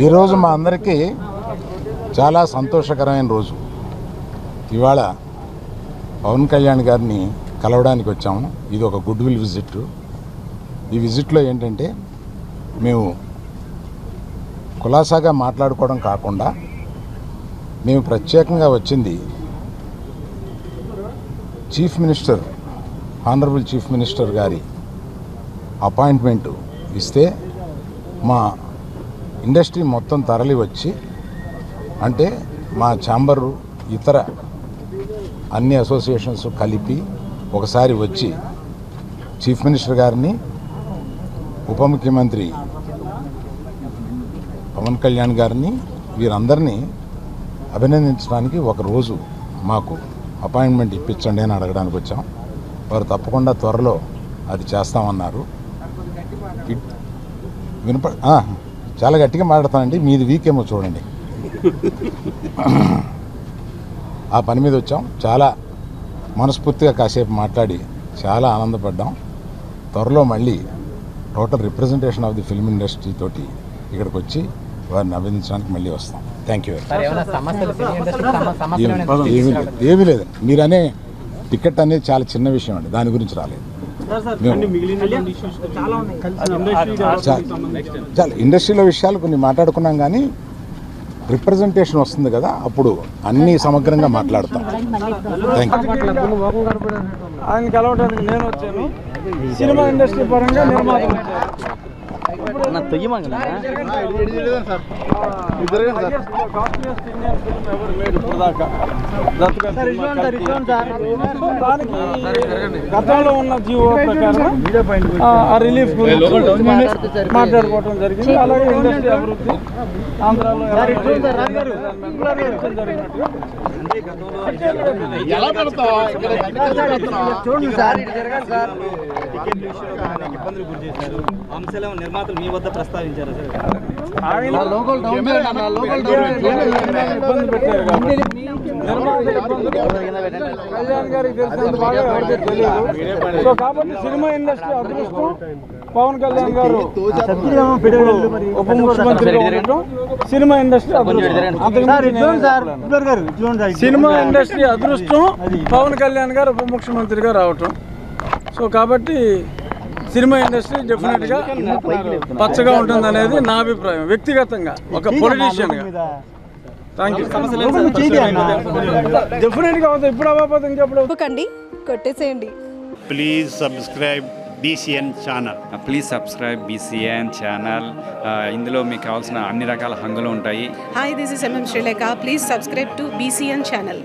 ఈరోజు మా అందరికీ చాలా సంతోషకరమైన రోజు. ఇవాళ పవన్ కళ్యాణ్ గారిని కలవడానికి వచ్చాము. ఇది ఒక గుడ్ విల్ విజిట్. ఈ విజిట్లో ఏంటంటే మేము కులాసాగా మాట్లాడుకోవడం కాకుండా మేము ప్రత్యేకంగా వచ్చింది chief minister, honourable chief minister గారి అపాయింట్మెంటు ఇస్తే మా ఇండస్ట్రీ మొత్తం తరలి వచ్చి, అంటే మా ఛాంబరు ఇతర అన్ని అసోసియేషన్స్ కలిపి ఒకసారి వచ్చి చీఫ్ మినిస్టర్ గారిని, ఉప ముఖ్యమంత్రి పవన్ కళ్యాణ్ గారిని, వీరందరినీ అభినందించడానికి ఒకరోజు మాకు అపాయింట్మెంట్ ఇప్పించండి అని అడగడానికి వచ్చాం. వారు తప్పకుండా త్వరలో అది చేస్తామన్నారు. చాలా గట్టిగా మాట్లాడతానండి, మీది వీకేమో చూడండి. ఆ పని మీద వచ్చాం. చాలా మనస్ఫూర్తిగా కాసేపు మాట్లాడి చాలా ఆనందపడ్డాం. త్వరలో మళ్ళీ total representation of the film industry తోటి ఇక్కడికి వచ్చి వారిని అభినందించడానికి మళ్ళీ వస్తాం. Thank you. ఏమీ లేదు, మీరనే టికెట్ అనేది చాలా చిన్న విషయం అండి, దాని గురించి రాలేదు. చాలా ఇండస్ట్రీలో విషయాలు కొన్ని మాట్లాడుకున్నాం, కానీ రిప్రజెంటేషన్ వస్తుంది కదా, అప్పుడు అన్ని సమగ్రంగా మాట్లాడతాం. Thank you. ఆయన కలవడానికి నేను వచ్చాను. సినిమా ఇండస్ట్రీ పరంగా గతంలో ఉన్న జీవో ప్రకారం ఆ రిలీఫ్ గురించి మాట్లాడుకోవడం జరిగింది. అలాగే ఇండస్ట్రీ అభివృద్ధి ఆంధ్రాలో నిర్మాతలు మీ వద్ద ప్రస్తావించారు సార్. ఇబ్బంది పెట్టారు కాబట్టి కళ్యాణ్ గారికి తెలిసినంత బాగా ఎవరికి తెలియదు. సో కాబట్టి సినిమా ఇండస్ట్రీ అదృష్టం పవన్ కళ్యాణ్ గారు ఉప ముఖ్యమంత్రిగా ఉండటం, సినిమా ఇండస్ట్రీ సినిమా ఇండస్ట్రీ అదృష్టం పవన్ కళ్యాణ్ గారు ఉప ముఖ్యమంత్రిగా రావటం. సో కాబట్టి సినిమా ఇండస్ట్రీ డెఫినెట్గా పచ్చగా ఉంటుంది అనేది నా అభిప్రాయం, వ్యక్తిగతంగా ఒక పొలిటీషియన్గా. Thank you. డెఫినెట్గా అవుతుంది. ఇప్పుడు అవ్వకపోతే ఇంకెప్పుడు కొట్టేసేయండి. Please subscribe BCN channel. Please subscribe BCN channel. ఇందులో మీకు కావాల్సిన అన్ని రకాల హంగులు ఉంటాయి. Hi, this is MM Srileka. Please subscribe to BCN channel.